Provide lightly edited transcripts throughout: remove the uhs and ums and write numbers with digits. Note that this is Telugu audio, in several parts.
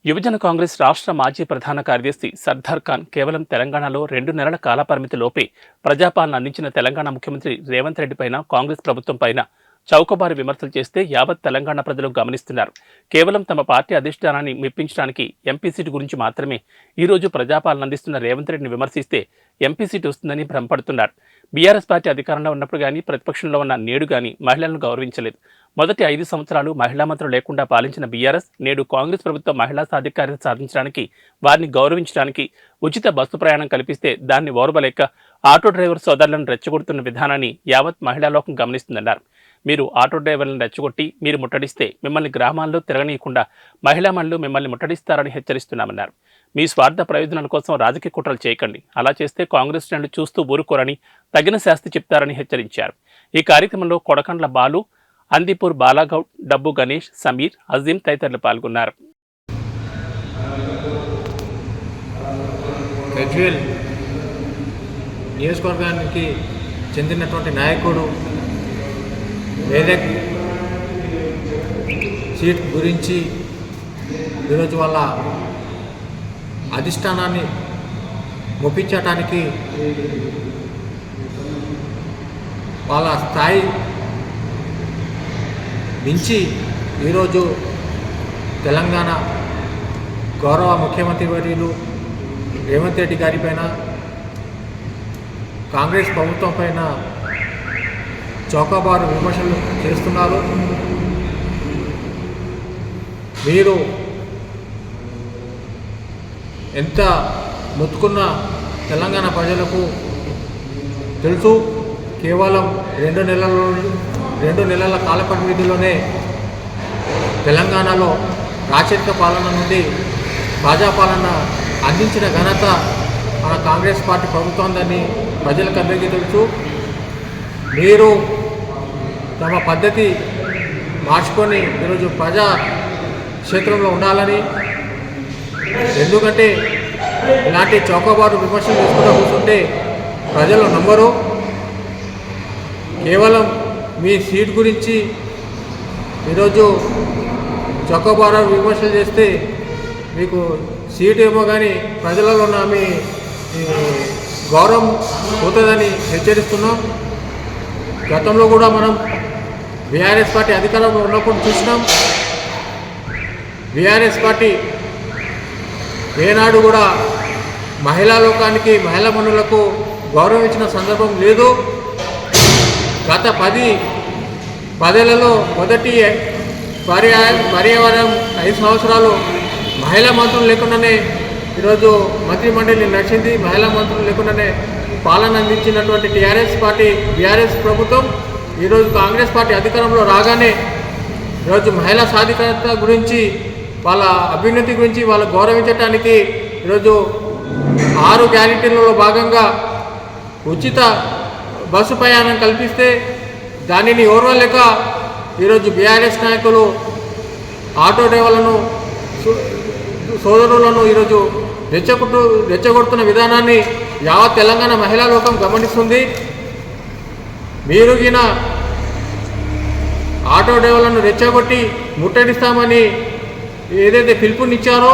యువజన కాంగ్రెస్ రాష్ట్ర మాజీ ప్రధాన కార్యదర్శి సర్దార్ ఖాన్ కేవలం తెలంగాణలో 2 నెలల కాలపరిమితి లోపే ప్రజాపాలన అందించిన తెలంగాణ ముఖ్యమంత్రి రేవంత్ రెడ్డి పైన కాంగ్రెస్ ప్రభుత్వం పైన చౌకబారు విమర్శలు చేస్తే యావత్ తెలంగాణ ప్రజలు గమనిస్తున్నారు. కేవలం తమ పార్టీ అధిష్టానాన్ని మెప్పించడానికి ఎంపీ సీటు గురించి మాత్రమే ఈరోజు ప్రజాపాలన అందిస్తున్న రేవంత్ రెడ్డిని విమర్శిస్తే ఎంపీ సీటు వస్తుందని భ్రమపడుతున్నారు. బీఆర్ఎస్ పార్టీ అధికారంలో ఉన్నప్పుడు కానీ ప్రతిపక్షంలో ఉన్న నేడు కానీ మహిళలను గౌరవించలేదు. మొదటి 5 సంవత్సరాలు మహిళా మంత్రులు లేకుండా పాలించిన బీఆర్ఎస్ నేడు కాంగ్రెస్ ప్రభుత్వం మహిళా సాధికారత సాధించడానికి, వారిని గౌరవించడానికి ఉచిత బస్సు ప్రయాణం కల్పిస్తే దాన్ని ఓర్వలేక ఆటో డ్రైవర్ సోదరులను రెచ్చగొడుతున్న విధానాన్ని యావత్ మహిళా లోకం గమనిస్తుందన్నారు. మీరు ఆటో డ్రైవర్లను రెచ్చగొట్టి మీరు ముట్టడిస్తే మిమ్మల్ని గ్రామాల్లో తిరగనీయకుండా మహిళా మనులు మిమ్మల్ని ముట్టడిస్తారని హెచ్చరిస్తున్నామన్నారు. మీ స్వార్థ ప్రయోజనాల కోసం రాజకీయ కుట్రలు చేయకండి. అలా చేస్తే కాంగ్రెస్ శ్రేణులు చూస్తూ ఊరుకోరని తగిన శాస్తి చెప్తారని హెచ్చరించారు. ఈ కార్యక్రమంలో కొడకండ్ల బాలు, అందిపూర్ బాలాగౌడ్, డబ్బు గణేష్, సమీర్, అజీం తదితరులు పాల్గొన్నారు. గజ్వేల్ నియోజకవర్గానికి చెందినటువంటి నాయకుడు వేదక్ సీట్ గురించి ఈరోజు వాళ్ళ అధిష్టానాన్ని ఒప్పించటానికి వాళ్ళ స్థాయి మించి ఈరోజు తెలంగాణ గౌరవ ముఖ్యమంత్రి వర్యులు రేవంత్ రెడ్డి గారి పైన, కాంగ్రెస్ ప్రభుత్వం పైన చౌకబారు విమర్శలు చేస్తున్నారు. మీరు ఎంత మొత్తుకున్న తెలంగాణ ప్రజలకు తెలుసు. కేవలం 2 నెలల కాల పరిమితిలోనే తెలంగాణలో రాచరిక పాలన నుండి ప్రజాపాలన అందించిన ఘనత మన కాంగ్రెస్ పార్టీ ప్రభుత్వందని ప్రజలకు అందరికీ తెలుసు. మీరు తమ పద్ధతి మార్చుకొని ఈరోజు ప్రజా క్షేత్రంలో ఉండాలని, ఎందుకంటే ఇలాంటి చౌకబారు విమర్శలు చేసుకుంటూ కూర్చుంటే ప్రజలు నమ్మరు. కేవలం మీ సీట్ గురించి ఈరోజు చౌకబారు విమర్శలు చేస్తే మీకు సీటు ఏమో కానీ ప్రజలలో ఉన్న మీ గౌరవం పోతుందని హెచ్చరిస్తున్నాం. గతంలో కూడా మనం బీఆర్ఎస్ పార్టీ అధికారంలో ఉన్నప్పుడు చూసినాం. బీఆర్ఎస్ పార్టీ ఏనాడు కూడా మహిళా లోకానికి, మహిళా మనులకు గౌరవం ఇచ్చిన సందర్భం లేదు. గత 10 ఏళ్లలో మొదటి పర్యావరణం 5 సంవత్సరాలు మహిళా మంత్రులు లేకుండానే ఈరోజు మంత్రిమండలి నడిచింది. మహిళా మంత్రులు లేకుండానే పాలన అందించినటువంటి బీఆర్ఎస్ ప్రభుత్వం ఈరోజు కాంగ్రెస్ పార్టీ అధికారంలో రాగానే ఈరోజు మహిళా సాధికారత గురించి, వాళ్ళ అభ్యున్నతి గురించి వాళ్ళు గౌరవించడానికి ఈరోజు 6 గ్యారెంటీలలో భాగంగా ఉచిత బస్సు ప్రయాణం కల్పిస్తే దానిని ఓర్వలేక ఈరోజు బీఆర్ఎస్ నాయకులు ఆటో డ్రైవర్లను సోదరులను ఈరోజు రెచ్చగొడుతున్న విధానాన్ని యావత్ తెలంగాణ మహిళా లోకం గమనిస్తుంది. మీరు గిన ఆటో డ్రైవర్లను రెచ్చగొట్టి ముట్టడిస్తామని ఏదైతే పిలుపునిచ్చారో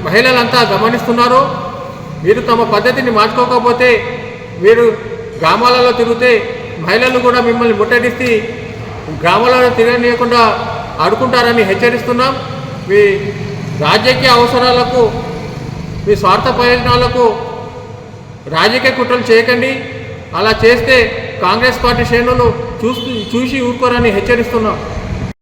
మహిళలంతా గమనిస్తున్నారు. మీరు తమ పద్ధతిని మార్చుకోకపోతే, మీరు గ్రామాలలో తిరిగితే మహిళలు కూడా మిమ్మల్ని ముట్టడిస్తే గ్రామాలలో తిరగనీయకుండా అడుకుంటారని హెచ్చరిస్తున్నాం. మీ రాజకీయ అవసరాలకు, మీ స్వార్థ ప్రయోజనాలకు రాజకీయ కుట్రలు చేయకండి. అలా చేస్తే కాంగ్రెస్ పార్టీ శ్రేణులు చూసి ఊరుకోరని హెచ్చరిస్తున్నాం.